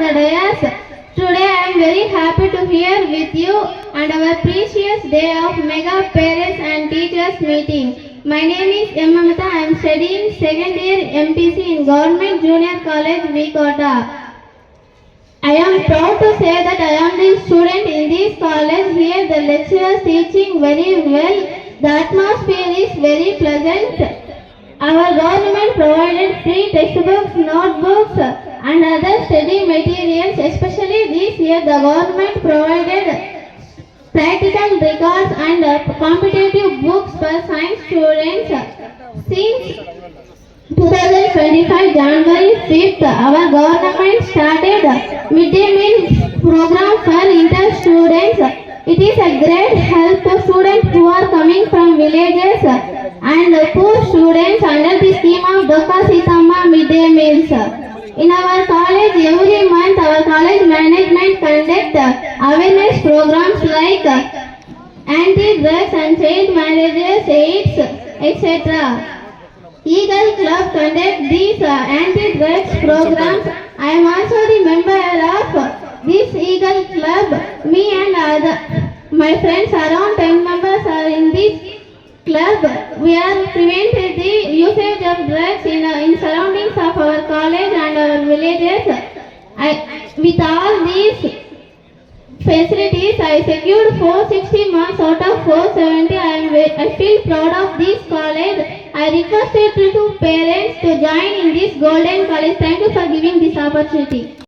the dais. Today I am very happy to hear with you and our precious day of mega parents and teachers meeting. My name is M. Mamata. I am studying second year MPC in Government Junior College, Vikota. I am proud to say that I am the student in this college. Here the lecturers teaching very well. The atmosphere is very pleasant. Our government provided free textbooks, notebooks and other study materials. Especially this year the government provided practical records and competitive books for science students. Since 2025 January 5th, our government started midday meal program for inter students. It is a great help to students who are coming from villages and poor students under the scheme of Doka Sitama midday meals. In our college, every month our college management conduct awareness programs like anti-drugs and child marriages, AIDS, etc. Eagle Club conduct these anti-drugs programs. I am also the member of this Eagle Club. Me and my friends, around 10 members are in this club. We are prevented the usage of drugs in surroundings of our college and our villages. With all these facilities, I secured 460 marks out of 470. I feel proud of this college. I requested to parents to join in this golden college. Thank you for giving this opportunity.